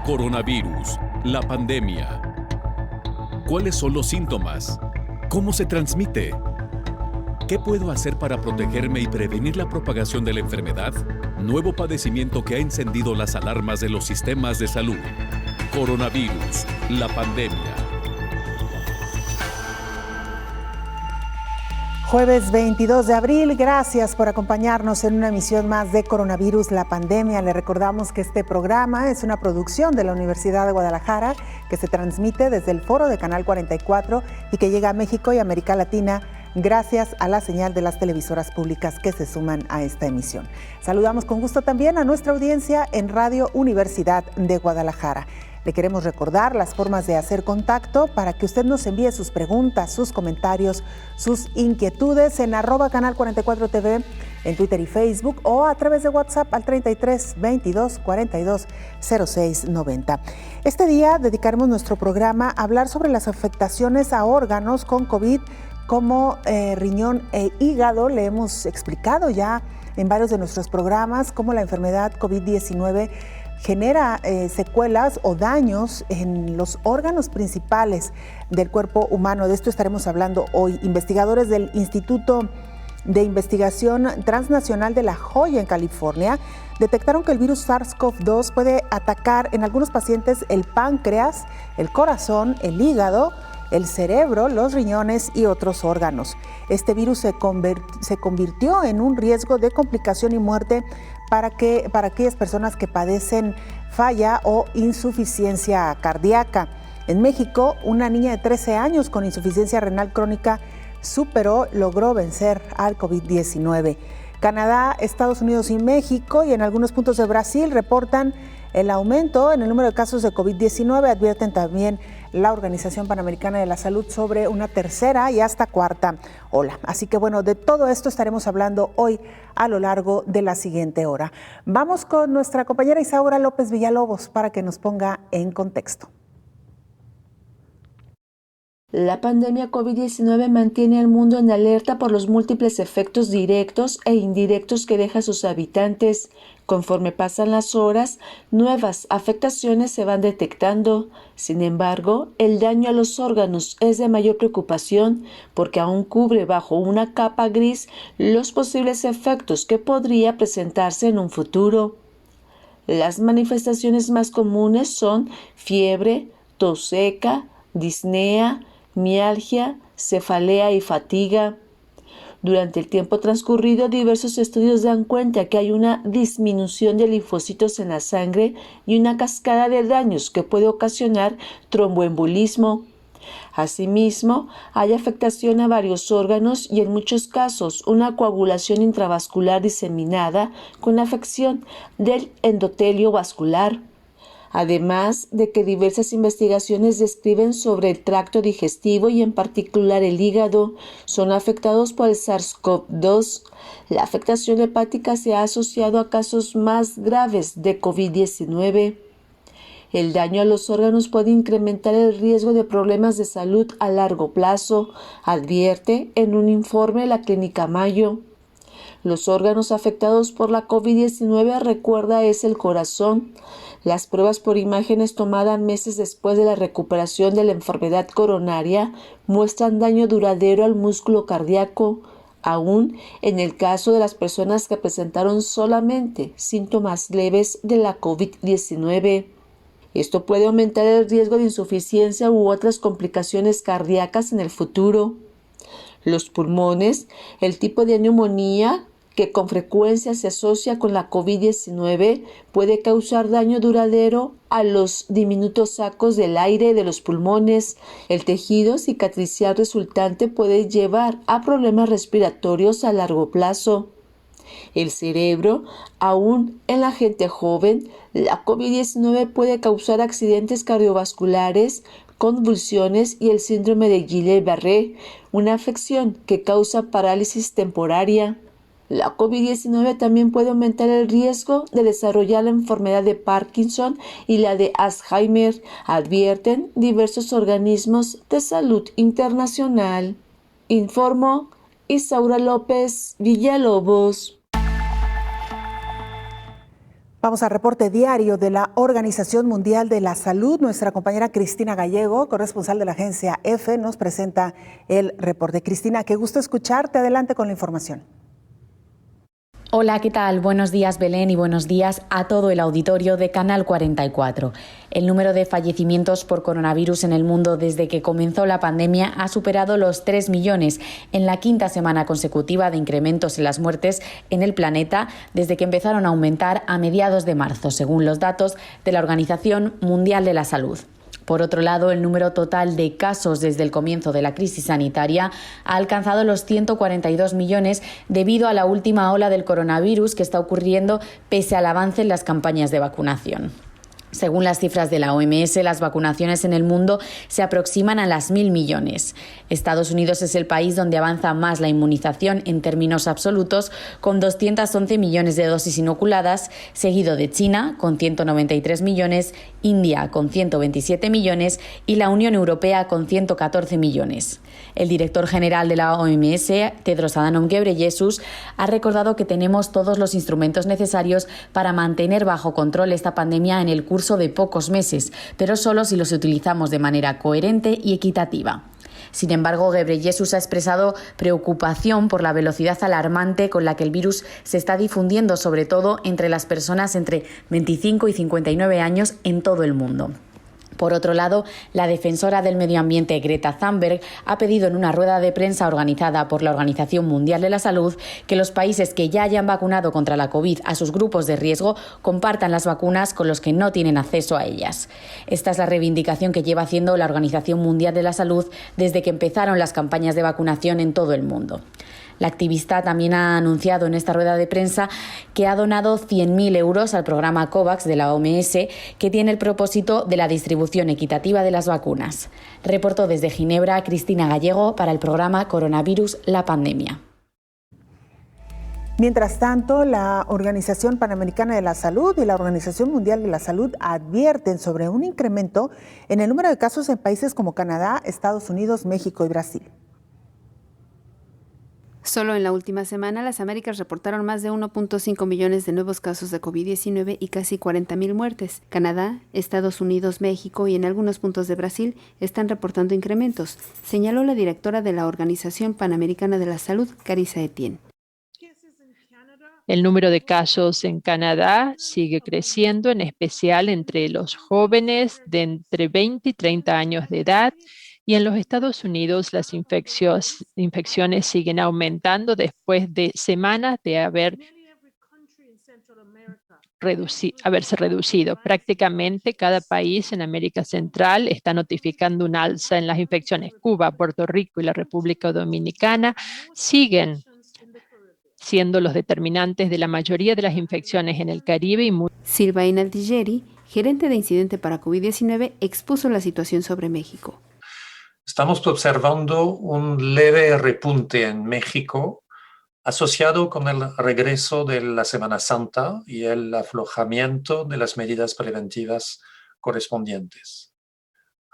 Coronavirus, la pandemia. ¿Cuáles son los síntomas? ¿Cómo se transmite? ¿Qué puedo hacer para protegerme y prevenir la propagación de la enfermedad? Nuevo padecimiento que ha encendido las alarmas de los sistemas de salud. Coronavirus, la pandemia. Jueves 22 de abril, gracias por acompañarnos en una emisión más de Coronavirus, la pandemia. Le recordamos que este programa es una producción de la Universidad de Guadalajara que se transmite desde el foro de Canal 44 y que llega a México y América Latina gracias a la señal de las televisoras públicas que se suman a esta emisión. Saludamos con gusto también a nuestra audiencia en Radio Universidad de Guadalajara. Le queremos recordar las formas de hacer contacto para que usted nos envíe sus preguntas, sus comentarios, sus inquietudes en @canal44tv, en Twitter y Facebook, o a través de WhatsApp al 33 22 42 06 90. Este día dedicaremos nuestro programa a hablar sobre las afectaciones a órganos con COVID como riñón e hígado. Le hemos explicado ya en varios de nuestros programas cómo la enfermedad COVID-19 genera secuelas o daños en los órganos principales del cuerpo humano. De esto estaremos hablando hoy. Investigadores del Instituto de Investigación Transnacional de La Joya, en California, detectaron que el virus SARS-CoV-2 puede atacar en algunos pacientes el páncreas, el corazón, el hígado, el cerebro, los riñones y otros órganos. Este virus se convirtió en un riesgo de complicación y muerte para aquellas personas que padecen falla o insuficiencia cardíaca. En México, una niña de 13 años con insuficiencia renal crónica logró vencer al COVID-19. Canadá, Estados Unidos y México y en algunos puntos de Brasil reportan el aumento en el número de casos de COVID-19. Advierten también la Organización Panamericana de la Salud sobre una tercera y hasta cuarta ola. Así que bueno, de todo esto estaremos hablando hoy a lo largo de la siguiente hora. Vamos con nuestra compañera Isaura López Villalobos para que nos ponga en contexto. La pandemia COVID-19 mantiene al mundo en alerta por los múltiples efectos directos e indirectos que deja a sus habitantes. Conforme pasan las horas, nuevas afectaciones se van detectando. Sin embargo, el daño a los órganos es de mayor preocupación porque aún cubre bajo una capa gris los posibles efectos que podría presentarse en un futuro. Las manifestaciones más comunes son fiebre, tos seca, disnea, mialgia, cefalea y fatiga. Durante el tiempo transcurrido, diversos estudios dan cuenta que hay una disminución de linfocitos en la sangre y una cascada de daños que puede ocasionar tromboembolismo. Asimismo, hay afectación a varios órganos y en muchos casos una coagulación intravascular diseminada con afección del endotelio vascular. Además de que diversas investigaciones describen sobre el tracto digestivo y en particular el hígado son afectados por el SARS-CoV-2. La afectación hepática se ha asociado a casos más graves de COVID-19. El daño a los órganos puede incrementar el riesgo de problemas de salud a largo plazo, advierte en un informe la Clínica Mayo. Los órganos afectados por la COVID-19, recuerda, es el corazón. Las pruebas por imágenes tomadas meses después de la recuperación de la enfermedad coronaria muestran daño duradero al músculo cardíaco, aún en el caso de las personas que presentaron solamente síntomas leves de la COVID-19. Esto puede aumentar el riesgo de insuficiencia u otras complicaciones cardíacas en el futuro. Los pulmones, el tipo de neumonía que con frecuencia se asocia con la COVID-19, puede causar daño duradero a los diminutos sacos del aire de los pulmones. El tejido cicatricial resultante puede llevar a problemas respiratorios a largo plazo. El cerebro, aún en la gente joven, la COVID-19 puede causar accidentes cardiovasculares, convulsiones y el síndrome de Guillain-Barré, una afección que causa parálisis temporaria. La COVID-19 también puede aumentar el riesgo de desarrollar la enfermedad de Parkinson y la de Alzheimer, advierten diversos organismos de salud internacional. Informó Isaura López Villalobos. Vamos al reporte diario de la Organización Mundial de la Salud. Nuestra compañera Cristina Gallego, corresponsal de la agencia EFE, nos presenta el reporte. Cristina, qué gusto escucharte. Adelante con la información. Hola, ¿qué tal? Buenos días, Belén, y buenos días a todo el auditorio de Canal 44. El número de fallecimientos por coronavirus en el mundo desde que comenzó la pandemia ha superado los 3 millones en la quinta semana consecutiva de incrementos en las muertes en el planeta desde que empezaron a aumentar a mediados de marzo, según los datos de la Organización Mundial de la Salud. Por otro lado, el número total de casos desde el comienzo de la crisis sanitaria ha alcanzado los 142 millones debido a la última ola del coronavirus que está ocurriendo pese al avance en las campañas de vacunación. Según las cifras de la OMS, las vacunaciones en el mundo se aproximan a las 1.000 millones. Estados Unidos es el país donde avanza más la inmunización en términos absolutos, con 211 millones de dosis inoculadas, seguido de China, con 193 millones, India, con 127 millones y la Unión Europea, con 114 millones. El director general de la OMS, Tedros Adhanom Ghebreyesus, ha recordado que tenemos todos los instrumentos necesarios para mantener bajo control esta pandemia en el curso de pocos meses, pero solo si los utilizamos de manera coherente y equitativa. Sin embargo, Ghebreyesus ha expresado preocupación por la velocidad alarmante con la que el virus se está difundiendo, sobre todo entre las personas entre 25 y 59 años en todo el mundo. Por otro lado, la defensora del medio ambiente Greta Thunberg ha pedido en una rueda de prensa organizada por la Organización Mundial de la Salud que los países que ya hayan vacunado contra la COVID a sus grupos de riesgo compartan las vacunas con los que no tienen acceso a ellas. Esta es la reivindicación que lleva haciendo la Organización Mundial de la Salud desde que empezaron las campañas de vacunación en todo el mundo. La activista también ha anunciado en esta rueda de prensa que ha donado 100.000 euros al programa COVAX de la OMS, que tiene el propósito de la distribución equitativa de las vacunas. Reportó desde Ginebra Cristina Gallego para el programa Coronavirus, la pandemia. Mientras tanto, la Organización Panamericana de la Salud y la Organización Mundial de la Salud advierten sobre un incremento en el número de casos en países como Canadá, Estados Unidos, México y Brasil. Solo en la última semana, las Américas reportaron más de 1.5 millones de nuevos casos de COVID-19 y casi 40.000 muertes. Canadá, Estados Unidos, México y en algunos puntos de Brasil están reportando incrementos, señaló la directora de la Organización Panamericana de la Salud, Carissa Etienne. El número de casos en Canadá sigue creciendo, en especial entre los jóvenes de entre 20 y 30 años de edad. Y en los Estados Unidos las infecciones siguen aumentando después de semanas de haberse reducido. Prácticamente cada país en América Central está notificando un alza en las infecciones. Cuba, Puerto Rico y la República Dominicana siguen siendo los determinantes de la mayoría de las infecciones en el Caribe. Silvain Aldigeri, gerente de incidente para COVID-19, expuso la situación sobre México. Estamos observando un leve repunte en México asociado con el regreso de la Semana Santa y el aflojamiento de las medidas preventivas correspondientes.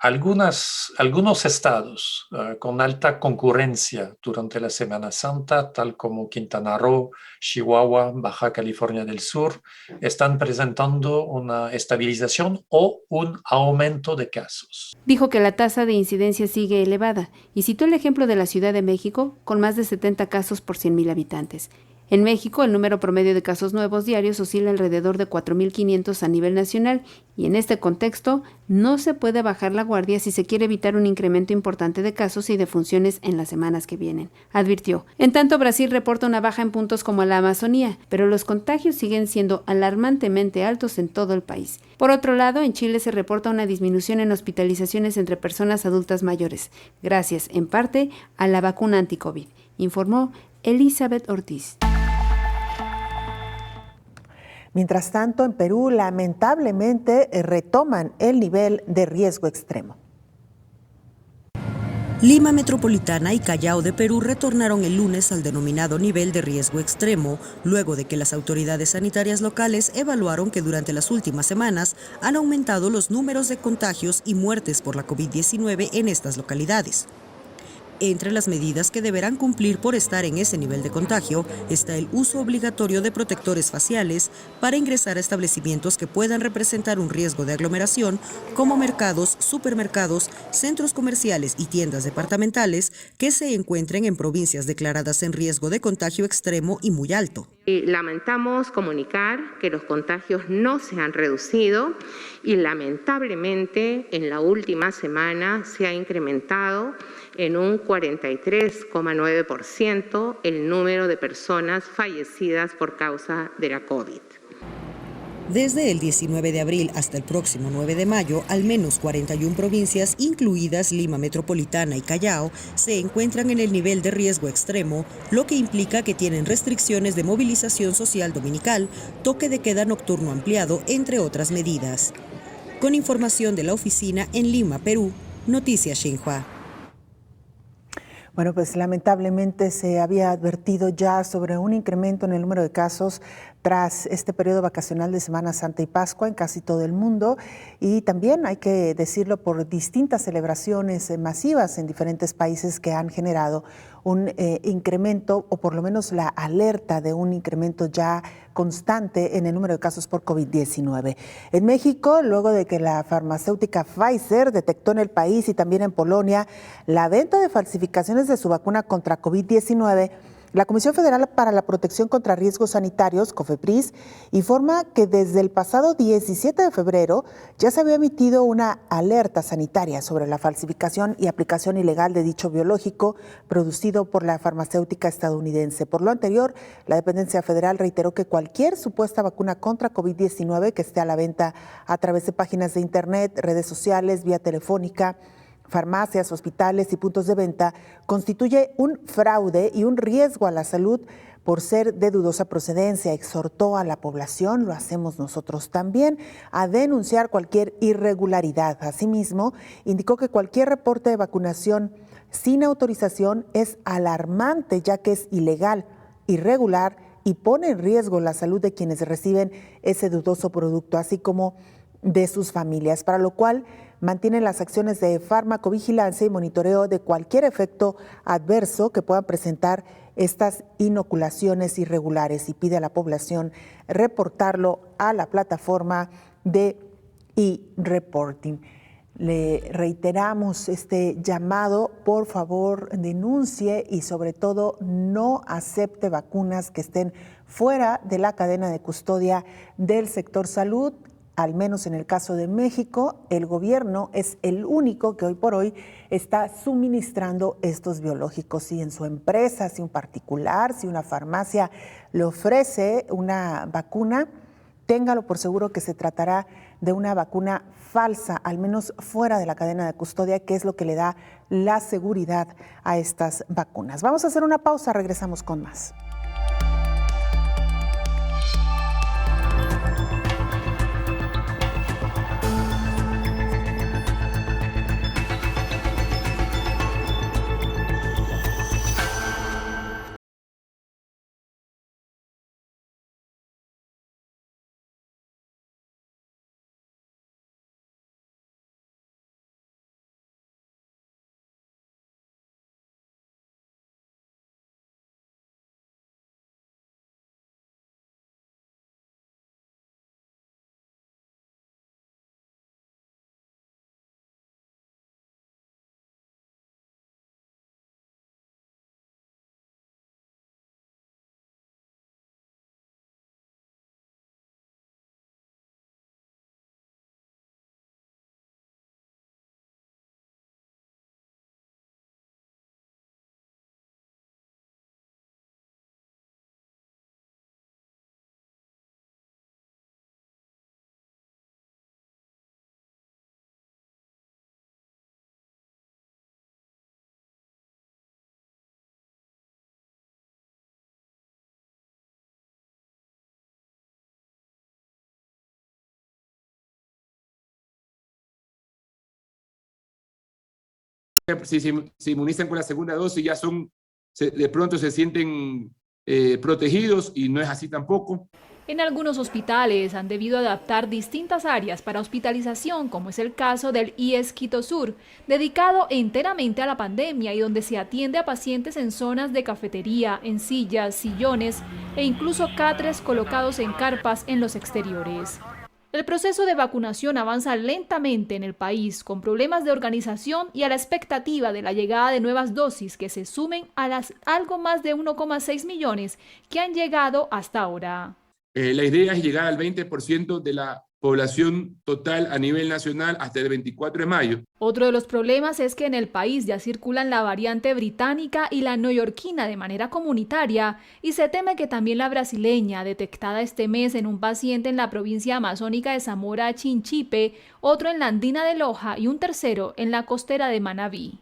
Algunos estados con alta concurrencia durante la Semana Santa, tal como Quintana Roo, Chihuahua, Baja California del Sur, están presentando una estabilización o un aumento de casos. Dijo que la tasa de incidencia sigue elevada y citó el ejemplo de la Ciudad de México, con más de 70 casos por 100.000 habitantes. En México, el número promedio de casos nuevos diarios oscila alrededor de 4.500 a nivel nacional y en este contexto no se puede bajar la guardia si se quiere evitar un incremento importante de casos y defunciones en las semanas que vienen, advirtió. En tanto, Brasil reporta una baja en puntos como la Amazonía, pero los contagios siguen siendo alarmantemente altos en todo el país. Por otro lado, en Chile se reporta una disminución en hospitalizaciones entre personas adultas mayores, gracias en parte a la vacuna anti-COVID, informó Elizabeth Ortiz. Mientras tanto, en Perú, lamentablemente, retoman el nivel de riesgo extremo. Lima Metropolitana y Callao de Perú retornaron el lunes al denominado nivel de riesgo extremo, luego de que las autoridades sanitarias locales evaluaron que durante las últimas semanas han aumentado los números de contagios y muertes por la COVID-19 en estas localidades. Entre las medidas que deberán cumplir por estar en ese nivel de contagio está el uso obligatorio de protectores faciales para ingresar a establecimientos que puedan representar un riesgo de aglomeración, como mercados, supermercados, centros comerciales y tiendas departamentales que se encuentren en provincias declaradas en riesgo de contagio extremo y muy alto. Lamentamos comunicar que los contagios no se han reducido y lamentablemente en la última semana se ha incrementado en un 43,9% el número de personas fallecidas por causa de la COVID. Desde el 19 de abril hasta el próximo 9 de mayo, al menos 41 provincias, incluidas Lima Metropolitana y Callao, se encuentran en el nivel de riesgo extremo, lo que implica que tienen restricciones de movilización social dominical, toque de queda nocturno ampliado, entre otras medidas. Con información de la oficina en Lima, Perú, Noticias Xinhua. Bueno, pues lamentablemente se había advertido ya sobre un incremento en el número de casos tras este periodo vacacional de Semana Santa y Pascua en casi todo el mundo, y también hay que decirlo por distintas celebraciones masivas en diferentes países que han generado un incremento, o por lo menos la alerta de un incremento ya constante en el número de casos por COVID-19. En México, luego de que la farmacéutica Pfizer detectó en el país y también en Polonia la venta de falsificaciones de su vacuna contra COVID-19, la Comisión Federal para la Protección contra Riesgos Sanitarios, COFEPRIS, informa que desde el pasado 17 de febrero ya se había emitido una alerta sanitaria sobre la falsificación y aplicación ilegal de dicho biológico producido por la farmacéutica estadounidense. Por lo anterior, la dependencia federal reiteró que cualquier supuesta vacuna contra COVID-19 que esté a la venta a través de páginas de internet, redes sociales, vía telefónica, farmacias, hospitales y puntos de venta constituye un fraude y un riesgo a la salud por ser de dudosa procedencia. Exhortó a la población, lo hacemos nosotros también, a denunciar cualquier irregularidad. Asimismo, indicó que cualquier reporte de vacunación sin autorización es alarmante, ya que es ilegal, irregular y pone en riesgo la salud de quienes reciben ese dudoso producto, así como de sus familias, para lo cual mantiene las acciones de farmacovigilancia y monitoreo de cualquier efecto adverso que puedan presentar estas inoculaciones irregulares, y pide a la población reportarlo a la plataforma de e-reporting. Le reiteramos este llamado: por favor, denuncie y sobre todo no acepte vacunas que estén fuera de la cadena de custodia del sector salud. Al menos en el caso de México, el gobierno es el único que hoy por hoy está suministrando estos biológicos. Si en su empresa, si un particular, si una farmacia le ofrece una vacuna, téngalo por seguro que se tratará de una vacuna falsa, al menos fuera de la cadena de custodia, que es lo que le da la seguridad a estas vacunas. Vamos a hacer una pausa, regresamos con más. Si se inmunizan con la segunda dosis, ya de pronto se sienten protegidos, y no es así tampoco. En algunos hospitales han debido adaptar distintas áreas para hospitalización, como es el caso del IES Quito Sur, dedicado enteramente a la pandemia y donde se atiende a pacientes en zonas de cafetería, en sillas, sillones e incluso catres colocados en carpas en los exteriores. El proceso de vacunación avanza lentamente en el país, con problemas de organización y a la expectativa de la llegada de nuevas dosis que se sumen a las algo más de 1,6 millones que han llegado hasta ahora. La idea es llegar al 20% de la población total a nivel nacional hasta el 24 de mayo. Otro de los problemas es que en el país ya circulan la variante británica y la neoyorquina de manera comunitaria y se teme que también la brasileña, detectada este mes en un paciente en la provincia amazónica de Zamora Chinchipe, otro en la andina de Loja y un tercero en la costera de Manabí.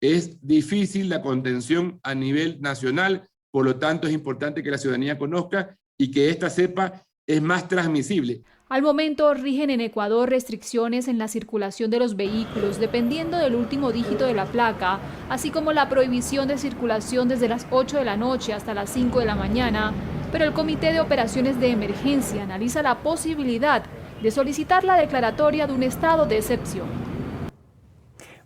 Es difícil la contención a nivel nacional, por lo tanto es importante que la ciudadanía conozca y que esta cepa es más transmisible. Al momento rigen en Ecuador restricciones en la circulación de los vehículos dependiendo del último dígito de la placa, así como la prohibición de circulación desde las 8 de la noche hasta las 5 de la mañana, pero el Comité de Operaciones de Emergencia analiza la posibilidad de solicitar la declaratoria de un estado de excepción.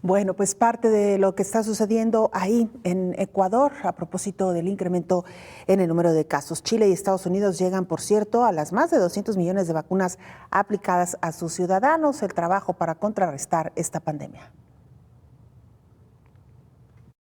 Bueno, pues parte de lo que está sucediendo ahí en Ecuador a propósito del incremento en el número de casos. Chile y Estados Unidos llegan, por cierto, a las más de 200 millones de vacunas aplicadas a sus ciudadanos, el trabajo para contrarrestar esta pandemia.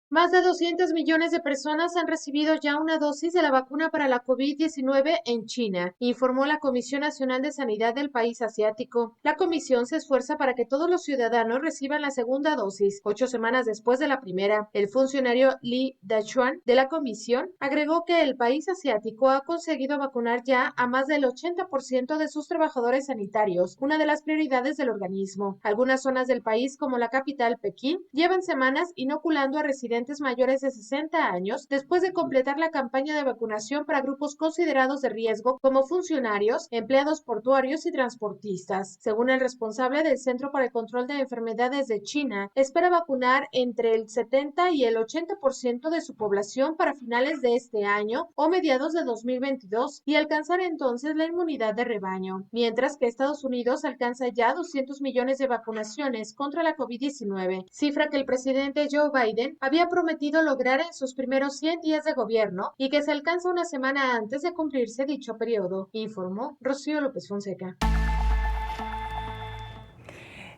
Más de 200 millones de personas han recibido ya una dosis de la vacuna para la COVID-19 en China, informó la Comisión Nacional de Sanidad del país asiático. La comisión se esfuerza para que todos los ciudadanos reciban la segunda dosis, 8 semanas después de la primera. El funcionario Li Dachuan de la comisión agregó que el país asiático ha conseguido vacunar ya a más del 80% de sus trabajadores sanitarios, una de las prioridades del organismo. Algunas zonas del país, como la capital Pekín, llevan semanas inoculando a residentes mayores de 60 años después de completar la campaña de vacunación para grupos considerados de riesgo como funcionarios, empleados portuarios y transportistas. Según el responsable del Centro para el Control de Enfermedades de China, espera vacunar entre el 70 y el 80% de su población para finales de este año o mediados de 2022 y alcanzar entonces la inmunidad de rebaño, mientras que Estados Unidos alcanza ya 200 millones de vacunaciones contra la COVID-19, cifra que el presidente Joe Biden había prometido lograr en sus primeros 100 días de gobierno y que se alcanza una semana antes de cumplirse dicho periodo, informó Rocío López Fonseca.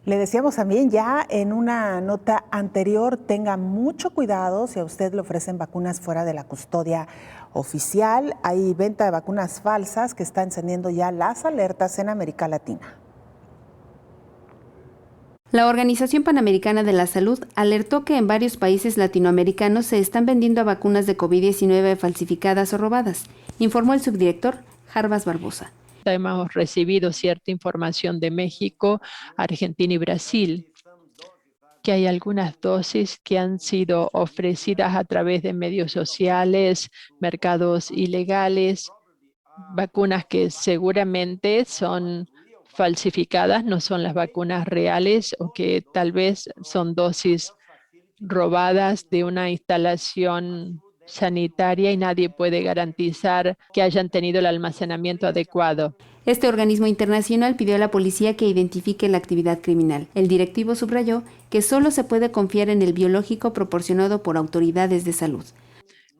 Le decíamos también ya en una nota anterior, tenga mucho cuidado si a usted le ofrecen vacunas fuera de la custodia oficial. Hay venta de vacunas falsas que está encendiendo ya las alertas en América Latina. La Organización Panamericana de la Salud alertó que en varios países latinoamericanos se están vendiendo vacunas de COVID-19 falsificadas o robadas, informó el subdirector Jarbas Barbosa. Hemos recibido cierta información de México, Argentina y Brasil, que hay algunas dosis que han sido ofrecidas a través de medios sociales, mercados ilegales, vacunas que seguramente son falsificadas, no son las vacunas reales o que tal vez son dosis robadas de una instalación sanitaria y nadie puede garantizar que hayan tenido el almacenamiento adecuado. Este organismo internacional pidió a la policía que identifique la actividad criminal. El directivo subrayó que solo se puede confiar en el biológico proporcionado por autoridades de salud.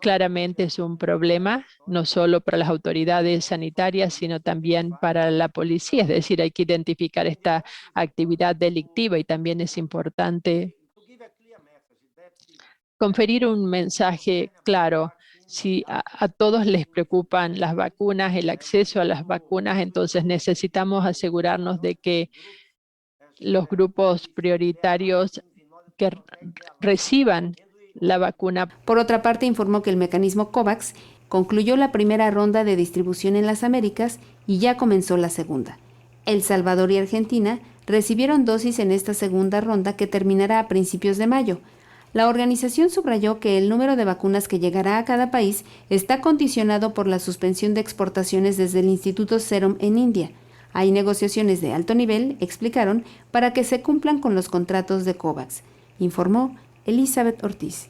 Claramente es un problema, no solo para las autoridades sanitarias, sino también para la policía. Es decir, hay que identificar esta actividad delictiva y también es importante conferir un mensaje claro. Si a todos les preocupan las vacunas, el acceso a las vacunas, entonces necesitamos asegurarnos de que los grupos prioritarios que reciban la vacuna. Por otra parte, informó que el mecanismo COVAX concluyó la primera ronda de distribución en las Américas y ya comenzó la segunda. El Salvador y Argentina recibieron dosis en esta segunda ronda que terminará a principios de mayo. La organización subrayó que el número de vacunas que llegará a cada país está condicionado por la suspensión de exportaciones desde el Instituto Serum en India. Hay negociaciones de alto nivel, explicaron, para que se cumplan con los contratos de COVAX, informó Elizabeth Ortiz.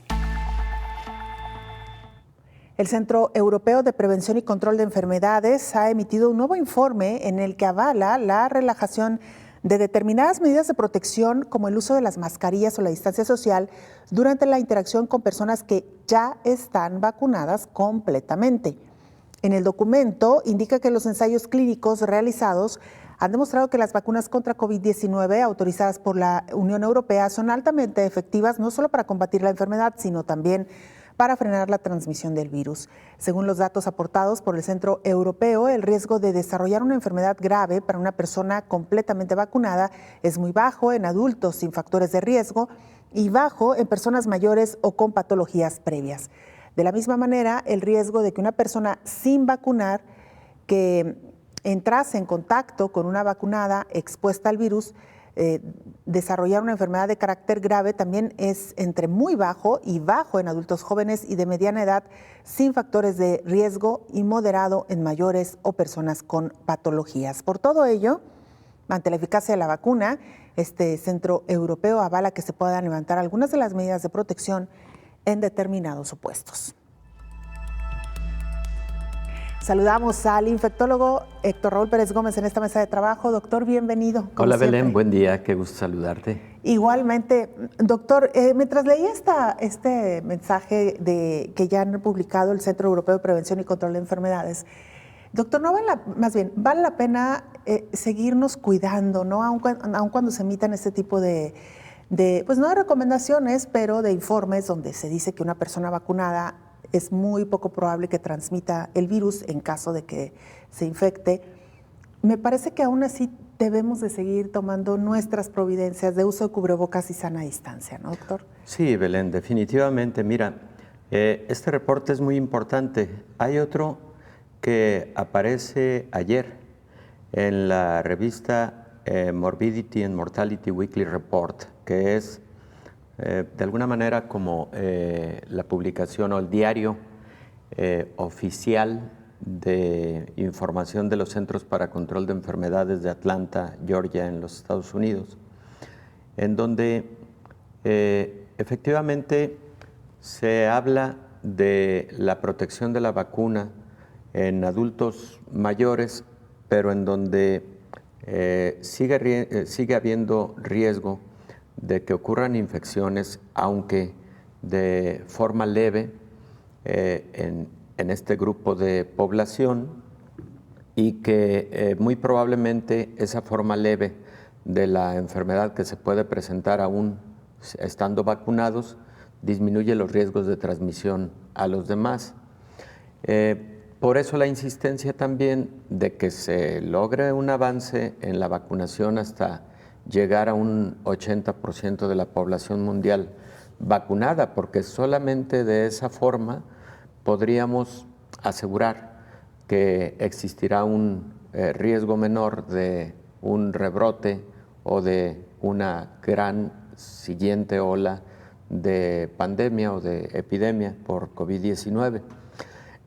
El Centro Europeo de Prevención y Control de Enfermedades ha emitido un nuevo informe en el que avala la relajación de determinadas medidas de protección como el uso de las mascarillas o la distancia social durante la interacción con personas que ya están vacunadas completamente. En el documento indica que los ensayos clínicos realizados han demostrado que las vacunas contra COVID-19 autorizadas por la Unión Europea son altamente efectivas no solo para combatir la enfermedad, sino también para frenar la transmisión del virus. Según los datos aportados por el Centro Europeo, el riesgo de desarrollar una enfermedad grave para una persona completamente vacunada es muy bajo en adultos sin factores de riesgo y bajo en personas mayores o con patologías previas. De la misma manera, el riesgo de que una persona sin vacunar que entrase en contacto con una vacunada expuesta al virus desarrollar una enfermedad de carácter grave también es entre muy bajo y bajo en adultos jóvenes y de mediana edad sin factores de riesgo y moderado en mayores o personas con patologías. Por todo ello, ante la eficacia de la vacuna, este Centro Europeo avala que se puedan levantar algunas de las medidas de protección en determinados supuestos. Saludamos al infectólogo Héctor Raúl Pérez Gómez en esta mesa de trabajo. Doctor, bienvenido. Hola Belén, buen día, qué gusto saludarte. Igualmente, doctor, mientras leía este mensaje que ya han publicado el Centro Europeo de Prevención y Control de Enfermedades, doctor, vale la pena seguirnos cuidando, ¿no? Aun cuando se emitan este tipo pues no de recomendaciones, pero de informes donde se dice que una persona vacunada es muy poco probable que transmita el virus en caso de que se infecte. Me parece que aún así debemos de seguir tomando nuestras providencias de uso de cubrebocas y sana distancia, ¿no, doctor? Sí, Belén, definitivamente. Mira, este reporte es muy importante. Hay otro que aparece ayer en la revista Morbidity and Mortality Weekly Report, que es de alguna manera como la publicación o el diario oficial de información de los Centros para Control de Enfermedades de Atlanta, Georgia, en los Estados Unidos, en donde efectivamente se habla de la protección de la vacuna en adultos mayores, pero en donde sigue habiendo riesgo de que ocurran infecciones, aunque de forma leve, en este grupo de población, y que muy probablemente esa forma leve de la enfermedad que se puede presentar aún estando vacunados disminuye los riesgos de transmisión a los demás. Por eso la insistencia también de que se logre un avance en la vacunación hasta llegar a un 80% de la población mundial vacunada, porque solamente de esa forma podríamos asegurar que existirá un riesgo menor de un rebrote o de una gran siguiente ola de pandemia o de epidemia por COVID-19.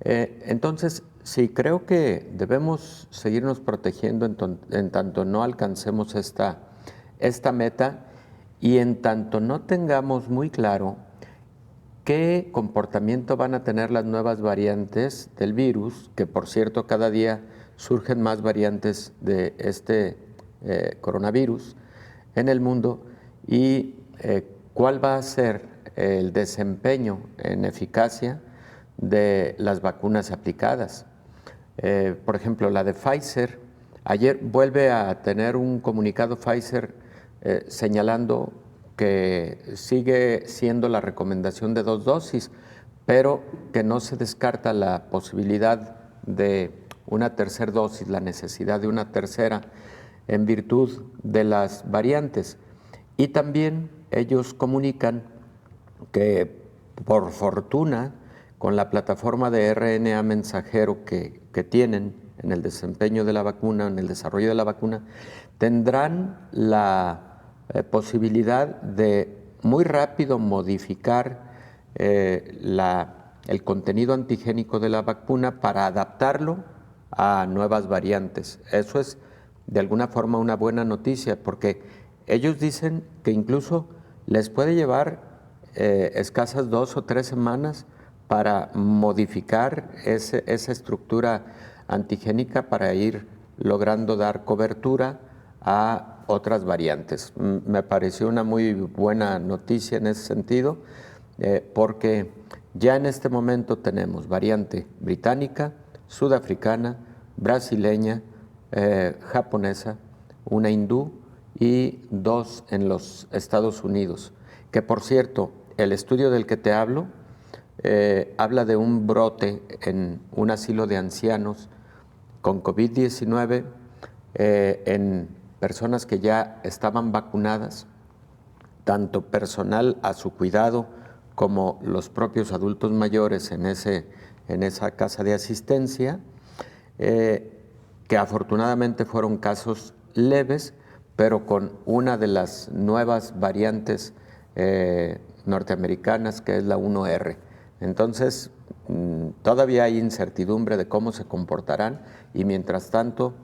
Entonces, sí, creo que debemos seguirnos protegiendo en tanto no alcancemos esta meta y en tanto no tengamos muy claro qué comportamiento van a tener las nuevas variantes del virus, que por cierto cada día surgen más variantes de este coronavirus en el mundo, y cuál va a ser el desempeño en eficacia de las vacunas aplicadas. Por ejemplo, la de Pfizer, ayer vuelve a tener un comunicado Pfizer señalando que sigue siendo la recomendación de 2 dosis, pero que no se descarta la posibilidad de una tercera dosis, la necesidad de una tercera en virtud de las variantes. Y también ellos comunican que por fortuna con la plataforma de RNA mensajero que tienen en el desempeño de la vacuna, en el desarrollo de la vacuna, tendrán la posibilidad de muy rápido modificar el contenido antigénico de la vacuna para adaptarlo a nuevas variantes. Eso es de alguna forma una buena noticia, porque ellos dicen que incluso les puede llevar escasas 2 o 3 semanas para modificar esa estructura antigénica para ir logrando dar cobertura a otras variantes. Me pareció una muy buena noticia en ese sentido, porque ya en este momento tenemos variante británica, sudafricana, brasileña, japonesa, una hindú y 2 en los Estados Unidos, que por cierto, el estudio del que te hablo habla de un brote en un asilo de ancianos con COVID-19 en personas que ya estaban vacunadas, tanto personal a su cuidado como los propios adultos mayores en esa casa de asistencia, que afortunadamente fueron casos leves, pero con una de las nuevas variantes norteamericanas, que es la 1R. Entonces, todavía hay incertidumbre de cómo se comportarán y mientras tanto,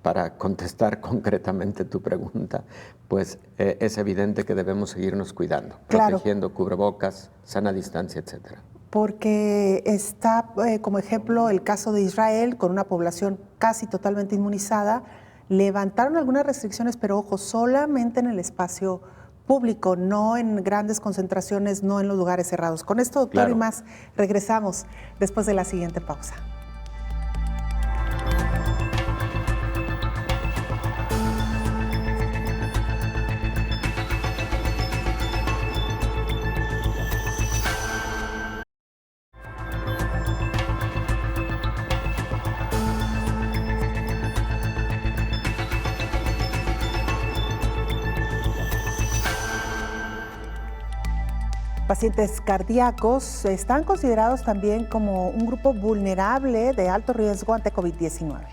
para contestar concretamente tu pregunta, pues es evidente que debemos seguirnos cuidando, protegiendo, cubrebocas, sana distancia, etcétera. Porque está como ejemplo el caso de Israel, con una población casi totalmente inmunizada, levantaron algunas restricciones, pero ojo, solamente en el espacio público, no en grandes concentraciones, no en los lugares cerrados. Con esto, doctor, y más, regresamos después de la siguiente pausa. Pacientes cardíacos están considerados también como un grupo vulnerable de alto riesgo ante COVID-19.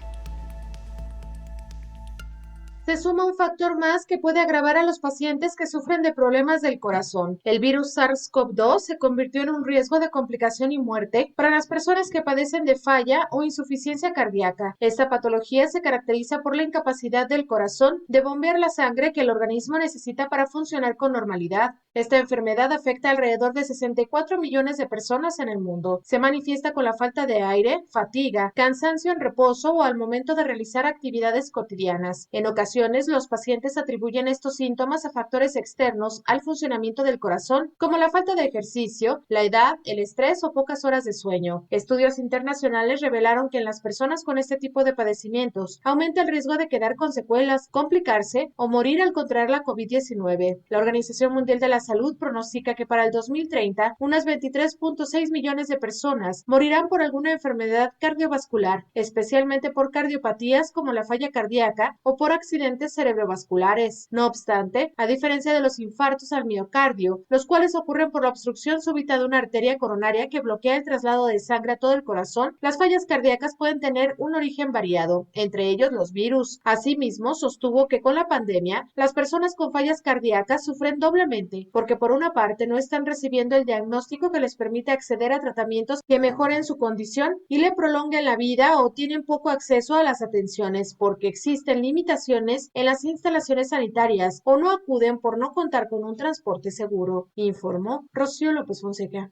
Se suma un factor más que puede agravar a los pacientes que sufren de problemas del corazón. El virus SARS-CoV-2 se convirtió en un riesgo de complicación y muerte para las personas que padecen de falla o insuficiencia cardíaca. Esta patología se caracteriza por la incapacidad del corazón de bombear la sangre que el organismo necesita para funcionar con normalidad. Esta enfermedad afecta alrededor de 64 millones de personas en el mundo. Se manifiesta con la falta de aire, fatiga, cansancio en reposo o al momento de realizar actividades cotidianas. En ocasiones, los pacientes atribuyen estos síntomas a factores externos al funcionamiento del corazón, como la falta de ejercicio, la edad, el estrés o pocas horas de sueño. Estudios internacionales revelaron que en las personas con este tipo de padecimientos aumenta el riesgo de quedar con secuelas, complicarse o morir al contraer la COVID-19. La Organización Mundial de la Salud pronostica que para el 2030, unas 23.6 millones de personas morirán por alguna enfermedad cardiovascular, especialmente por cardiopatías como la falla cardíaca o por accidentes cerebrovasculares. No obstante, a diferencia de los infartos al miocardio, los cuales ocurren por la obstrucción súbita de una arteria coronaria que bloquea el traslado de sangre a todo el corazón, las fallas cardíacas pueden tener un origen variado, entre ellos los virus. Asimismo, sostuvo que con la pandemia, las personas con fallas cardíacas sufren doblemente, porque por una parte no están recibiendo el diagnóstico que les permite acceder a tratamientos que mejoren su condición y le prolonguen la vida, o tienen poco acceso a las atenciones porque existen limitaciones en las instalaciones sanitarias o no acuden por no contar con un transporte seguro, informó Rocío López Fonseca.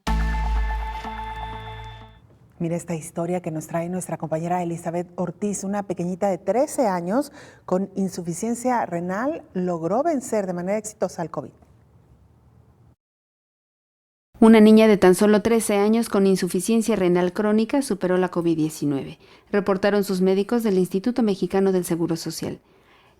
Mira esta historia que nos trae nuestra compañera Elizabeth Ortiz. Una pequeñita de 13 años con insuficiencia renal logró vencer de manera exitosa al COVID. Una niña de tan solo 13 años con insuficiencia renal crónica superó la COVID-19, reportaron sus médicos del Instituto Mexicano del Seguro Social.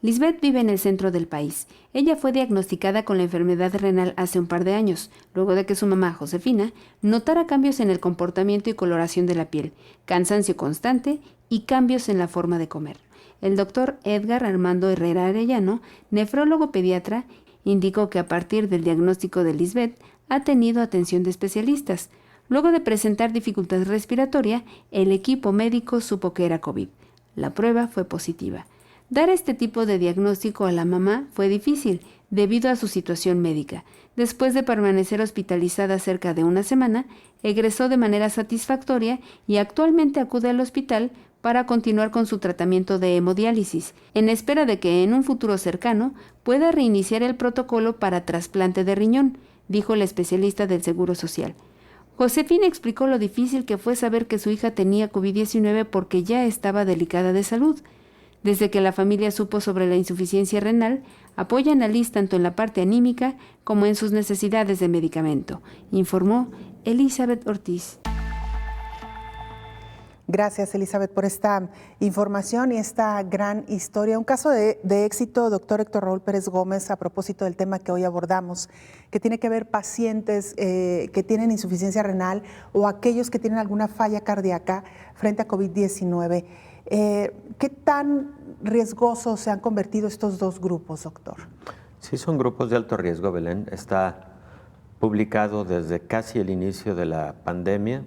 Lisbeth vive en el centro del país. Ella fue diagnosticada con la enfermedad renal hace un par de años, luego de que su mamá, Josefina, notara cambios en el comportamiento y coloración de la piel, cansancio constante y cambios en la forma de comer. El doctor Edgar Armando Herrera Arellano, nefrólogo pediatra, indicó que a partir del diagnóstico de Lisbeth ha tenido atención de especialistas. Luego de presentar dificultad respiratoria, el equipo médico supo que era COVID. La prueba fue positiva. Dar este tipo de diagnóstico a la mamá fue difícil debido a su situación médica. Después de permanecer hospitalizada cerca de una semana, egresó de manera satisfactoria y actualmente acude al hospital para continuar con su tratamiento de hemodiálisis, en espera de que en un futuro cercano pueda reiniciar el protocolo para trasplante de riñón, dijo el especialista del Seguro Social. Josefina explicó lo difícil que fue saber que su hija tenía COVID-19 porque ya estaba delicada de salud. Desde que la familia supo sobre la insuficiencia renal, apoyan a Liz tanto en la parte anímica como en sus necesidades de medicamento, informó Elizabeth Ortiz. Gracias, Elizabeth, por esta información y esta gran historia. Un caso de éxito, doctor Héctor Raúl Pérez Gómez, a propósito del tema que hoy abordamos, que tiene que ver pacientes que tienen insuficiencia renal o aquellos que tienen alguna falla cardíaca frente a COVID-19. ¿Qué tan riesgosos se han convertido estos dos grupos, doctor? Sí, son grupos de alto riesgo, Belén. Está publicado desde casi el inicio de la pandemia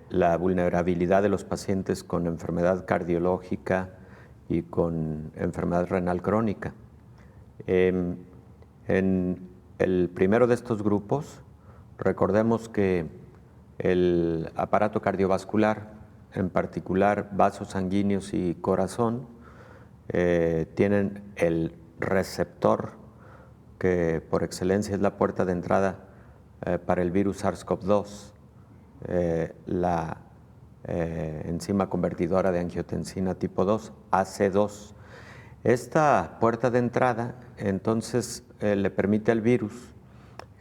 la vulnerabilidad de los pacientes con enfermedad cardiológica y con enfermedad renal crónica. En el primero de estos grupos, recordemos que el aparato cardiovascular, en particular vasos sanguíneos y corazón, tienen el receptor que por excelencia es la puerta de entrada para el virus SARS-CoV-2, la enzima convertidora de angiotensina tipo 2, AC2. Esta puerta de entrada entonces le permite al virus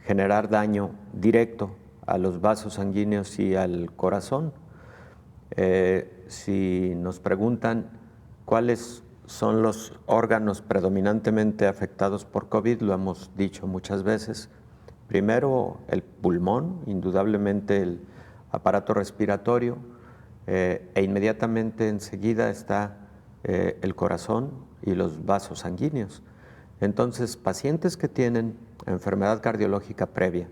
generar daño directo a los vasos sanguíneos y al corazón. Si nos preguntan cuáles son los órganos predominantemente afectados por COVID, lo hemos dicho muchas veces. Primero, el pulmón, indudablemente el aparato respiratorio, e inmediatamente enseguida está el corazón y los vasos sanguíneos. Entonces, pacientes que tienen enfermedad cardiológica previa,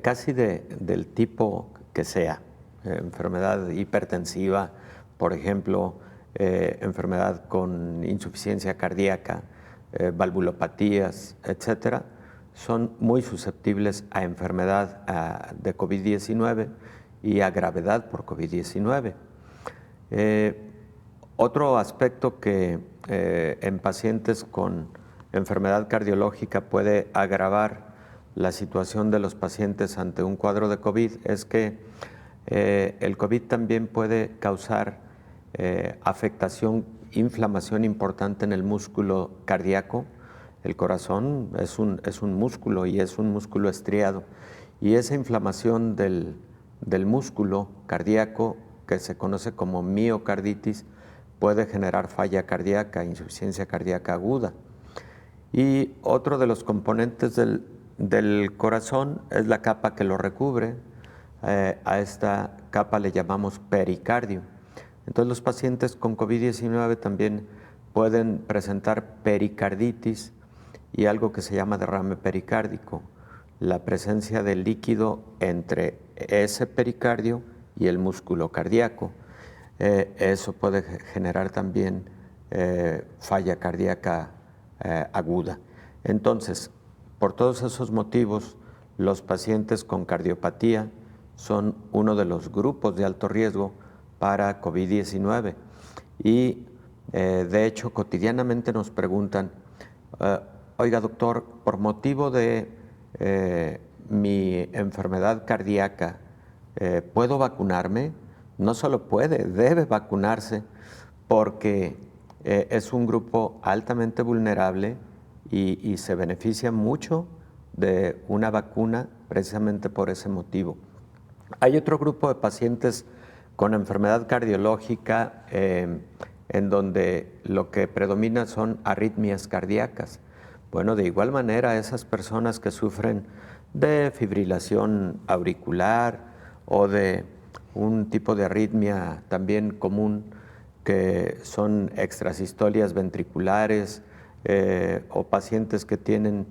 casi del tipo que sea, enfermedad hipertensiva, por ejemplo, enfermedad con insuficiencia cardíaca, valvulopatías, etcétera, son muy susceptibles a enfermedad de COVID-19 y a gravedad por COVID-19. Otro aspecto que en pacientes con enfermedad cardiológica puede agravar la situación de los pacientes ante un cuadro de COVID es que el COVID también puede causar afectación, inflamación importante en el músculo cardíaco. El corazón es un músculo y es un músculo estriado. Y esa inflamación del músculo cardíaco, que se conoce como miocarditis, puede generar falla cardíaca, insuficiencia cardíaca aguda. Y otro de los componentes del corazón es la capa que lo recubre. A esta capa le llamamos pericardio. Entonces los pacientes con COVID-19 también pueden presentar pericarditis y algo que se llama derrame pericárdico, la presencia de líquido entre ese pericardio y el músculo cardíaco. Eso puede generar también falla cardíaca aguda. Entonces, por todos esos motivos, los pacientes con cardiopatía son uno de los grupos de alto riesgo para COVID-19 y de hecho cotidianamente nos preguntan, oiga doctor, por motivo de mi enfermedad cardíaca, ¿puedo vacunarme? No solo puede, debe vacunarse porque es un grupo altamente vulnerable y se beneficia mucho de una vacuna precisamente por ese motivo. Hay otro grupo de pacientes con enfermedad cardiológica en donde lo que predomina son arritmias cardíacas. Bueno, de igual manera, esas personas que sufren de fibrilación auricular o de un tipo de arritmia también común que son extrasistolias ventriculares o pacientes que tienen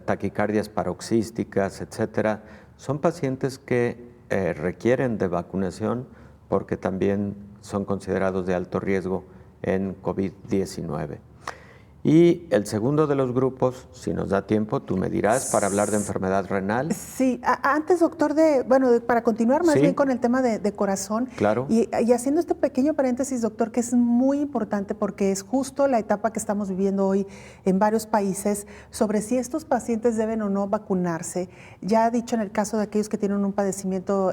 taquicardias paroxísticas, etcétera, son pacientes que requieren de vacunación porque también son considerados de alto riesgo en COVID-19. Y el segundo de los grupos, si nos da tiempo, tú me dirás, para hablar de enfermedad renal. Sí, antes, doctor, para continuar más bien con el tema de corazón. Claro. Y haciendo este pequeño paréntesis, doctor, que es muy importante porque es justo la etapa que estamos viviendo hoy en varios países sobre si estos pacientes deben o no vacunarse. Ya ha dicho en el caso de aquellos que tienen un padecimiento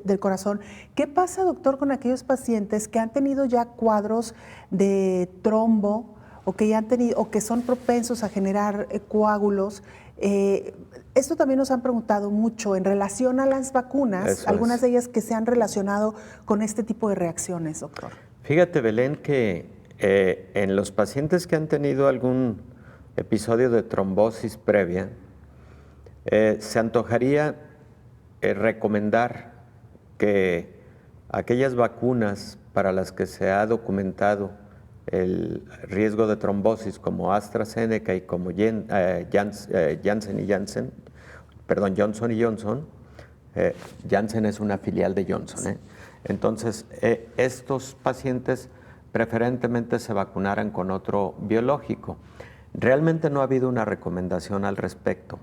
del corazón. ¿Qué pasa, doctor, con aquellos pacientes que han tenido ya cuadros de trombo o que ya han tenido o que son propensos a generar coágulos? Esto también nos han preguntado mucho en relación a las vacunas, algunas de ellas que se han relacionado con este tipo de reacciones, doctor. Fíjate, Belén, que en los pacientes que han tenido algún episodio de trombosis previa, se antojaría recomendar que aquellas vacunas para las que se ha documentado el riesgo de trombosis, como AstraZeneca y como Johnson y Johnson, Janssen es una filial de Johnson. Entonces, estos pacientes preferentemente se vacunaran con otro biológico. Realmente no ha habido una recomendación al respecto.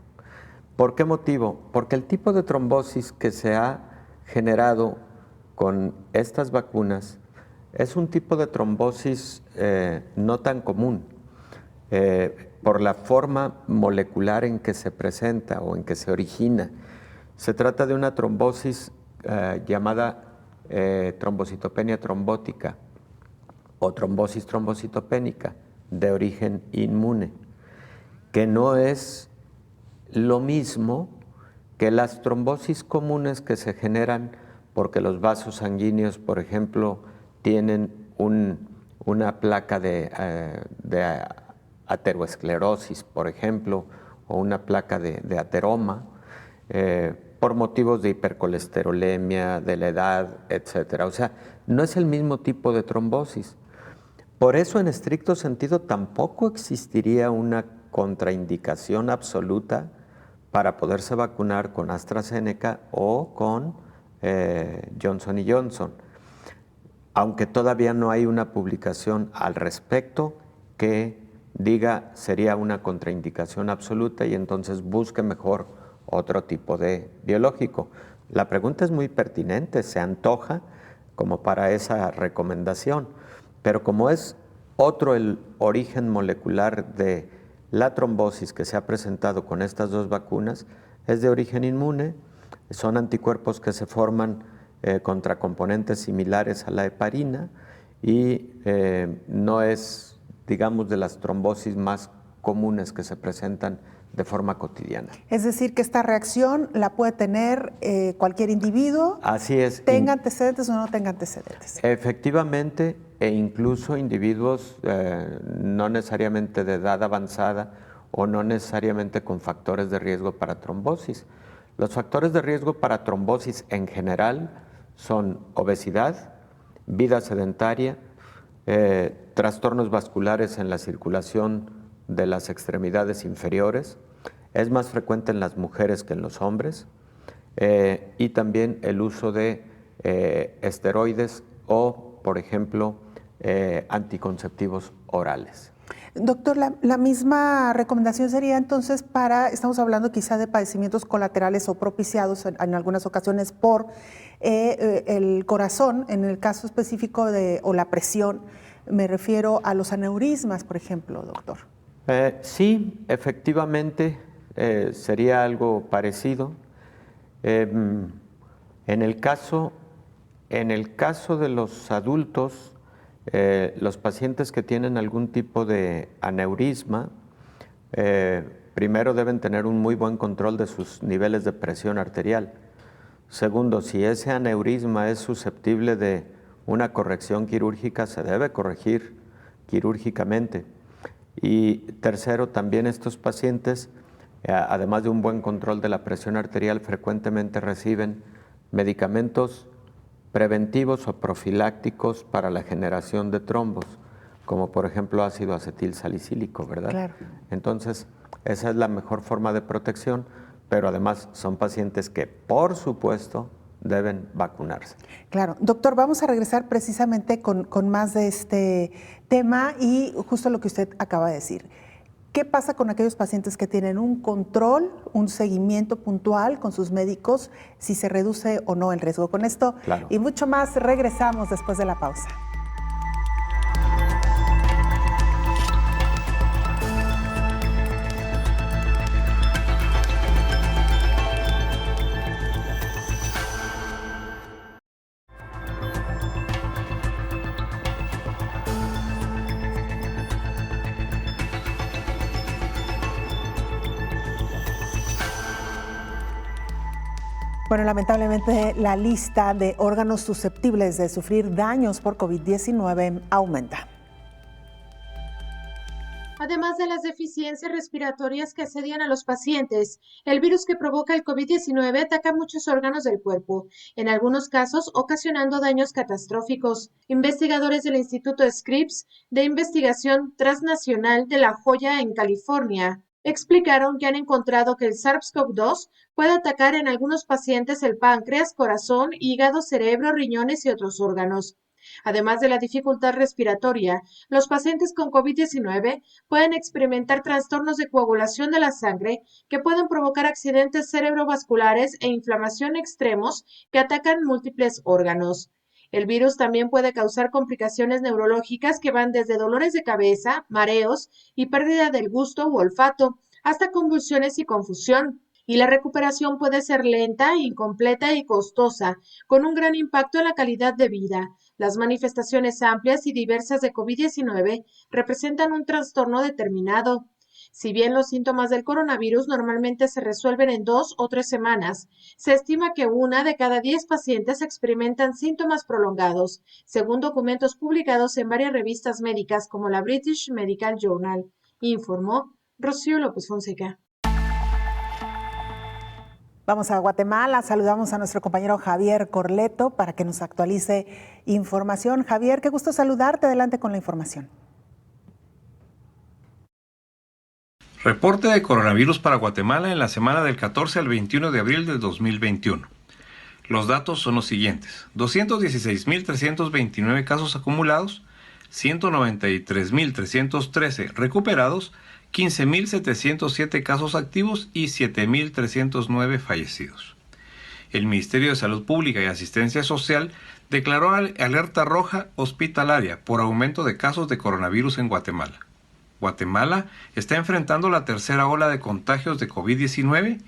¿Por qué motivo? Porque el tipo de trombosis que se ha generado con estas vacunas es un tipo de trombosis no tan común por la forma molecular en que se presenta o en que se origina. Se trata de una trombosis llamada trombocitopenia trombótica o trombosis trombocitopénica de origen inmune, que no es lo mismo que las trombosis comunes que se generan porque los vasos sanguíneos, por ejemplo, tienen una placa de ateroesclerosis, por ejemplo, o una placa de ateroma, por motivos de hipercolesterolemia, de la edad, etc. O sea, no es el mismo tipo de trombosis. Por eso, en estricto sentido, tampoco existiría una contraindicación absoluta para poderse vacunar con AstraZeneca o con Johnson y Johnson, aunque todavía no hay una publicación al respecto que diga sería una contraindicación absoluta y entonces busque mejor otro tipo de biológico. La pregunta es muy pertinente, se antoja como para esa recomendación, pero como es otro el origen molecular de la trombosis que se ha presentado con estas dos vacunas, es de origen inmune, son anticuerpos que se forman contra componentes similares a la heparina y no es, digamos, de las trombosis más comunes que se presentan de forma cotidiana. Es decir, que esta reacción la puede tener cualquier individuo, así es, tenga antecedentes o no tenga antecedentes. Efectivamente, e incluso individuos no necesariamente de edad avanzada o no necesariamente con factores de riesgo para trombosis. Los factores de riesgo para trombosis en general son obesidad, vida sedentaria, trastornos vasculares en la circulación de las extremidades inferiores, es más frecuente en las mujeres que en los hombres, y también el uso de esteroides o, por ejemplo, anticonceptivos orales. Doctor, la misma recomendación sería entonces estamos hablando quizá de padecimientos colaterales o propiciados en algunas ocasiones por el corazón, en el caso específico o la presión, me refiero a los aneurismas, por ejemplo, doctor. Sí, efectivamente, sería algo parecido. En el caso de los adultos, los pacientes que tienen algún tipo de aneurisma, primero deben tener un muy buen control de sus niveles de presión arterial. Segundo, si ese aneurisma es susceptible de una corrección quirúrgica, se debe corregir quirúrgicamente. Y tercero, también estos pacientes, además de un buen control de la presión arterial, frecuentemente reciben medicamentos preventivos o profilácticos para la generación de trombos, como por ejemplo ácido acetil salicílico, ¿verdad? Claro. Entonces, esa es la mejor forma de protección, pero además son pacientes que, por supuesto, deben vacunarse. Claro. Doctor, vamos a regresar precisamente con más de este tema y justo lo que usted acaba de decir. ¿Qué pasa con aquellos pacientes que tienen un control, un seguimiento puntual con sus médicos, si se reduce o no el riesgo? Con esto y mucho más regresamos después de la pausa. Bueno, lamentablemente la lista de órganos susceptibles de sufrir daños por COVID-19 aumenta. Además de las deficiencias respiratorias que asedian a los pacientes, el virus que provoca el COVID-19 ataca muchos órganos del cuerpo, en algunos casos ocasionando daños catastróficos. Investigadores del Instituto Scripps de Investigación Transnacional de La Joya en California explicaron que han encontrado que el SARS-CoV-2 puede atacar en algunos pacientes el páncreas, corazón, hígado, cerebro, riñones y otros órganos. Además de la dificultad respiratoria, los pacientes con COVID-19 pueden experimentar trastornos de coagulación de la sangre que pueden provocar accidentes cerebrovasculares e inflamación extremos que atacan múltiples órganos. El virus también puede causar complicaciones neurológicas que van desde dolores de cabeza, mareos y pérdida del gusto u olfato, hasta convulsiones y confusión. Y la recuperación puede ser lenta, incompleta y costosa, con un gran impacto en la calidad de vida. Las manifestaciones amplias y diversas de COVID-19 representan un trastorno determinado. Si bien los síntomas del coronavirus normalmente se resuelven en 2 o 3 semanas, se estima que 1 de cada 10 pacientes experimentan síntomas prolongados, según documentos publicados en varias revistas médicas como la British Medical Journal, informó Rocío López Fonseca. Vamos a Guatemala, saludamos a nuestro compañero Javier Corleto para que nos actualice información. Javier, qué gusto saludarte, adelante con la información. Reporte de coronavirus para Guatemala en la semana del 14 al 21 de abril del 2021. Los datos son los siguientes: 216.329 casos acumulados, 193.313 recuperados, 15.707 casos activos y 7.309 fallecidos. El Ministerio de Salud Pública y Asistencia Social declaró alerta roja hospitalaria por aumento de casos de coronavirus en Guatemala. Guatemala está enfrentando la tercera ola de contagios de COVID-19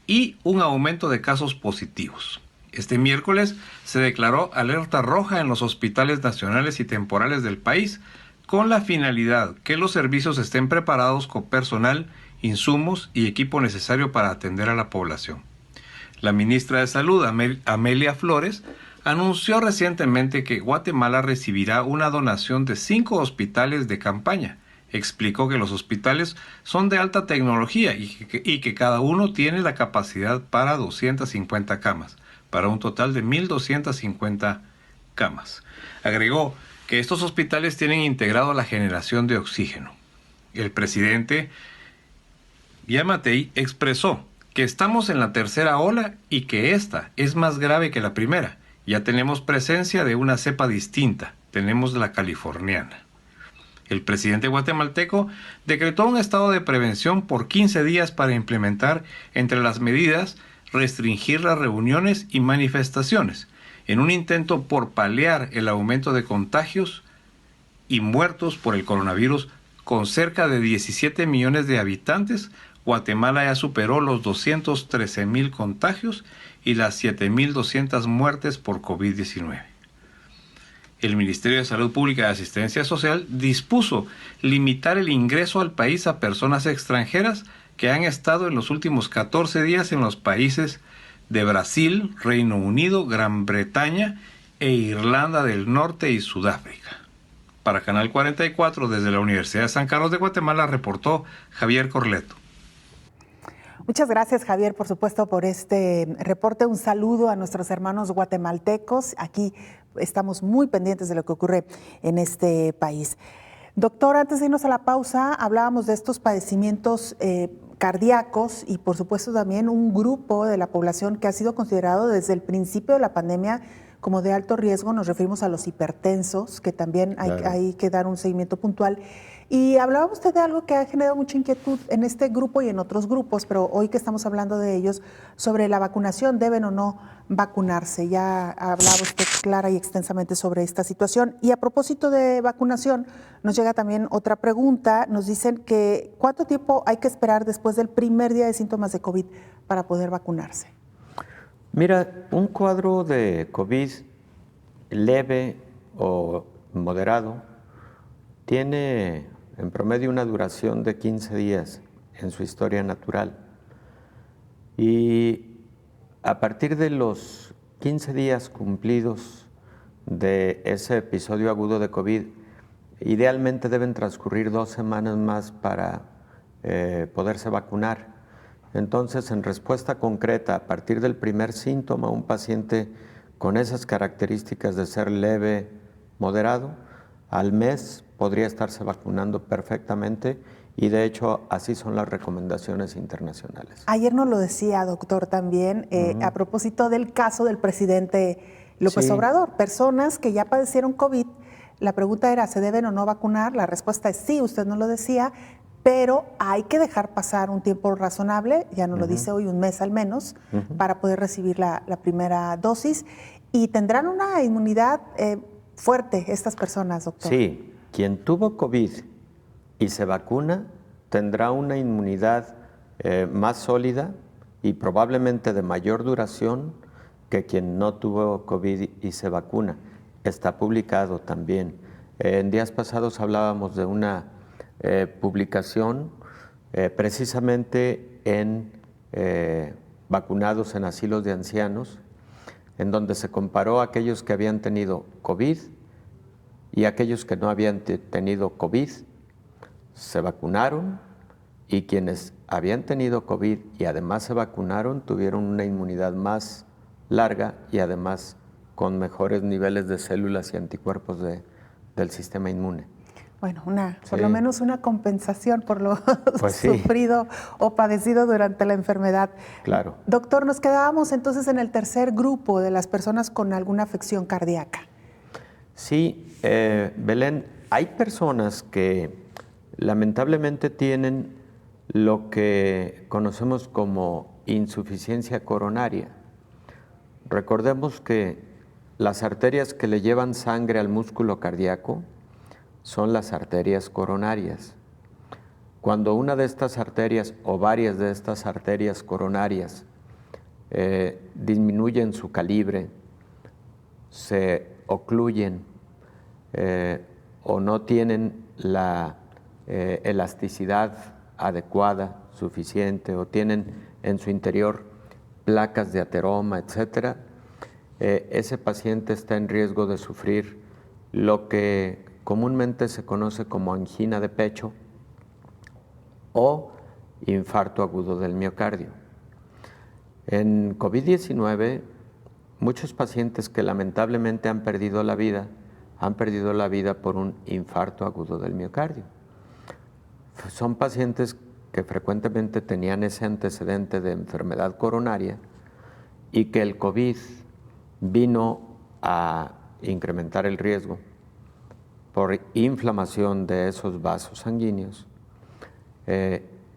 y un aumento de casos positivos. Este miércoles se declaró alerta roja en los hospitales nacionales y temporales del país, con la finalidad que los servicios estén preparados con personal, insumos y equipo necesario para atender a la población. La ministra de Salud, Amelia Flores, anunció recientemente que Guatemala recibirá una donación de 5 hospitales de campaña. Explicó que los hospitales son de alta tecnología y que cada uno tiene la capacidad para 250 camas, para un total de 1.250 camas. Agregó que estos hospitales tienen integrado la generación de oxígeno. El presidente Yamatei expresó que estamos en la tercera ola y que esta es más grave que la primera. Ya tenemos presencia de una cepa distinta, tenemos la californiana. El presidente guatemalteco decretó un estado de prevención por 15 días para implementar entre las medidas restringir las reuniones y manifestaciones, en un intento por paliar el aumento de contagios y muertos por el coronavirus. Con cerca de 17 millones de habitantes, Guatemala ya superó los 213,000 contagios y las 7.200 muertes por COVID-19. El Ministerio de Salud Pública y Asistencia Social dispuso limitar el ingreso al país a personas extranjeras que han estado en los últimos 14 días en los países de Brasil, Reino Unido, Gran Bretaña e Irlanda del Norte y Sudáfrica. Para Canal 44, desde la Universidad de San Carlos de Guatemala, reportó Javier Corleto. Muchas gracias, Javier, por supuesto, por este reporte. Un saludo a nuestros hermanos guatemaltecos. Aquí estamos muy pendientes de lo que ocurre en este país. Doctor, antes de irnos a la pausa, hablábamos de estos padecimientos cardíacos y por supuesto también un grupo de la población que ha sido considerado desde el principio de la pandemia como de alto riesgo. Nos referimos a los hipertensos, que también hay que dar un seguimiento puntual. Y hablaba usted de algo que ha generado mucha inquietud en este grupo y en otros grupos, pero hoy que estamos hablando de ellos, sobre la vacunación, ¿deben o no vacunarse? Ya hablaba usted clara y extensamente sobre esta situación. Y a propósito de vacunación, nos llega también otra pregunta. Nos dicen que ¿cuánto tiempo hay que esperar después del primer día de síntomas de COVID para poder vacunarse? Mira, un cuadro de COVID leve o moderado tiene en promedio una duración de 15 días en su historia natural. Y a partir de los 15 días cumplidos de ese episodio agudo de COVID, idealmente deben transcurrir 2 semanas más para poderse vacunar. Entonces, en respuesta concreta, a partir del primer síntoma, un paciente con esas características de ser leve, moderado, al mes podría estarse vacunando perfectamente y de hecho así son las recomendaciones internacionales. Ayer nos lo decía, doctor, también a propósito del caso del presidente López Obrador, personas que ya padecieron COVID, la pregunta era, ¿se deben o no vacunar? La respuesta es sí, usted nos lo decía, pero hay que dejar pasar un tiempo razonable, ya nos lo dice hoy, un mes al menos, para poder recibir la primera dosis, y tendrán una inmunidad fuerte estas personas, doctor. Sí. Quien tuvo COVID y se vacuna tendrá una inmunidad más sólida y probablemente de mayor duración que quien no tuvo COVID y se vacuna. Está publicado también. En días pasados hablábamos de una publicación precisamente en vacunados en asilos de ancianos, en donde se comparó a aquellos que habían tenido COVID y aquellos que no habían tenido COVID se vacunaron, y quienes habían tenido COVID y además se vacunaron tuvieron una inmunidad más larga y además con mejores niveles de células y anticuerpos del sistema inmune. Bueno, por lo menos una compensación por lo sufrido o padecido durante la enfermedad. Claro. Doctor, nos quedábamos entonces en el tercer grupo de las personas con alguna afección cardíaca. Sí, Belén, hay personas que lamentablemente tienen lo que conocemos como insuficiencia coronaria. Recordemos que las arterias que le llevan sangre al músculo cardíaco son las arterias coronarias. Cuando una de estas arterias o varias de estas arterias coronarias disminuyen su calibre, se ocluyen o no tienen la elasticidad adecuada, suficiente, o tienen en su interior placas de ateroma, etcétera, ese paciente está en riesgo de sufrir lo que comúnmente se conoce como angina de pecho o infarto agudo del miocardio. En COVID-19, muchos pacientes que lamentablemente han perdido la vida por un infarto agudo del miocardio. Son pacientes que frecuentemente tenían ese antecedente de enfermedad coronaria y que el COVID vino a incrementar el riesgo por inflamación de esos vasos sanguíneos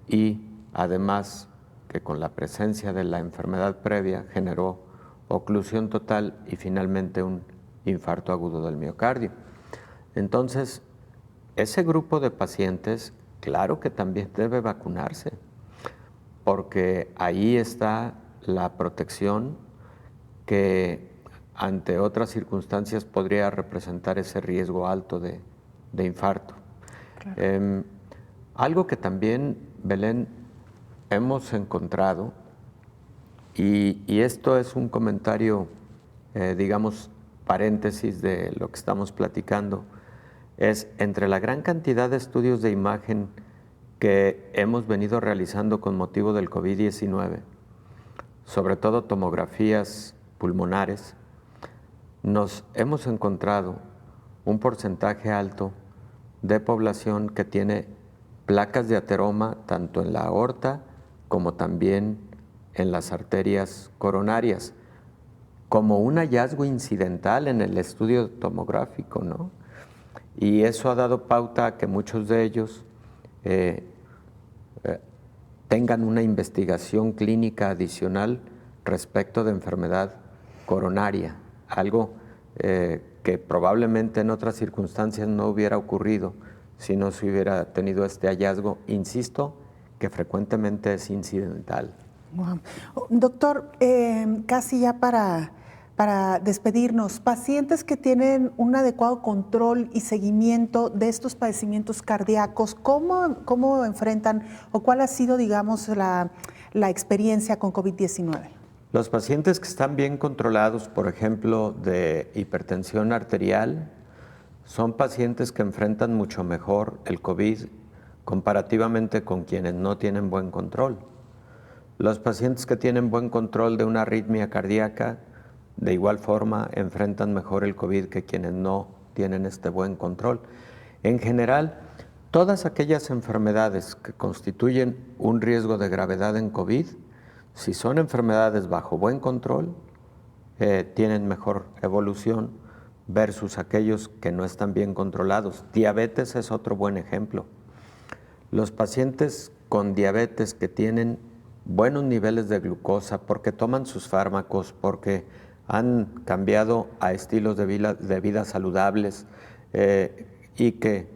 y además que con la presencia de la enfermedad previa generó oclusión total y finalmente un infarto agudo del miocardio. Entonces, ese grupo de pacientes, claro que también debe vacunarse, porque ahí está la protección que ante otras circunstancias podría representar ese riesgo alto de infarto. Claro. Algo que también, Belén, hemos encontrado, y esto es un comentario, digamos, paréntesis de lo que estamos platicando, es entre la gran cantidad de estudios de imagen que hemos venido realizando con motivo del COVID-19, sobre todo tomografías pulmonares, nos hemos encontrado un porcentaje alto de población que tiene placas de ateroma tanto en la aorta como también en las arterias coronarias, como un hallazgo incidental en el estudio tomográfico, ¿no? Y eso ha dado pauta a que muchos de ellos tengan una investigación clínica adicional respecto de enfermedad coronaria, algo que probablemente en otras circunstancias no hubiera ocurrido si no se hubiera tenido este hallazgo, insisto, que frecuentemente es incidental. Wow. Doctor, casi ya para despedirnos, pacientes que tienen un adecuado control y seguimiento de estos padecimientos cardíacos, ¿cómo enfrentan o cuál ha sido, digamos, la experiencia con COVID-19? Los pacientes que están bien controlados, por ejemplo, de hipertensión arterial, son pacientes que enfrentan mucho mejor el COVID comparativamente con quienes no tienen buen control. Los pacientes que tienen buen control de una arritmia cardíaca, de igual forma, enfrentan mejor el COVID que quienes no tienen este buen control. En general, todas aquellas enfermedades que constituyen un riesgo de gravedad en COVID, si son enfermedades bajo buen control, tienen mejor evolución versus aquellos que no están bien controlados. Diabetes es otro buen ejemplo. Los pacientes con diabetes que tienen buenos niveles de glucosa porque toman sus fármacos, porque han cambiado a estilos de vida saludables y que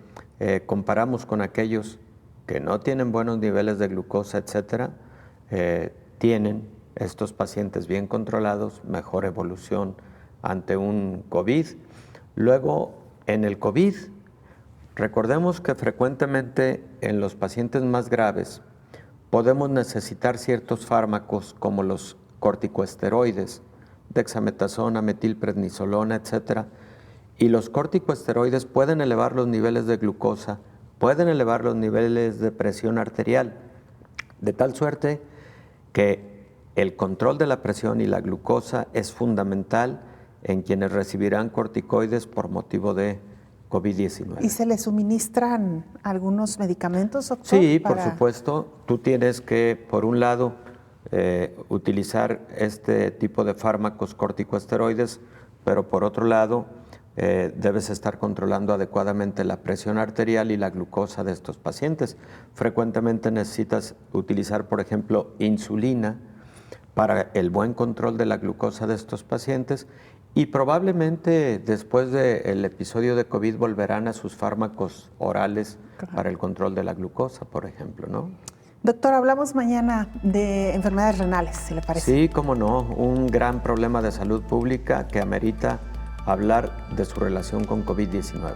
comparamos con aquellos que no tienen buenos niveles de glucosa, etcétera, tienen estos pacientes bien controlados mejor evolución ante un COVID. Luego, en el COVID, recordemos que frecuentemente en los pacientes más graves podemos necesitar ciertos fármacos como los corticosteroides, dexametasona, metilprednisolona, etcétera. Y los corticosteroides pueden elevar los niveles de glucosa, pueden elevar los niveles de presión arterial, de tal suerte que el control de la presión y la glucosa es fundamental en quienes recibirán corticoides por motivo de COVID-19. ¿Y se les suministran algunos medicamentos, doctor? Sí, por supuesto. Tú tienes que, por un lado, utilizar este tipo de fármacos corticosteroides, pero por otro lado, debes estar controlando adecuadamente la presión arterial y la glucosa de estos pacientes. Frecuentemente necesitas utilizar, por ejemplo, insulina para el buen control de la glucosa de estos pacientes y probablemente después del episodio de COVID volverán a sus fármacos orales para el control de la glucosa, por ejemplo, ¿no? Doctor, hablamos mañana de enfermedades renales, si le parece. Sí, cómo no, un gran problema de salud pública que amerita hablar de su relación con COVID-19.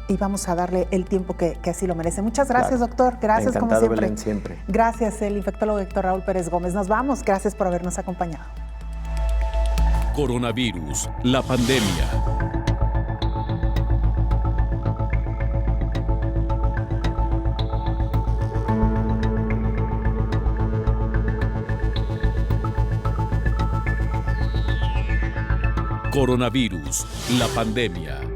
Y vamos a darle el tiempo que así lo merece. Muchas gracias, doctor. Gracias, encantado, como siempre. Belén, siempre. Gracias, el infectólogo Héctor Raúl Pérez Gómez. Nos vamos. Gracias por habernos acompañado. Coronavirus, la pandemia. Coronavirus, la pandemia.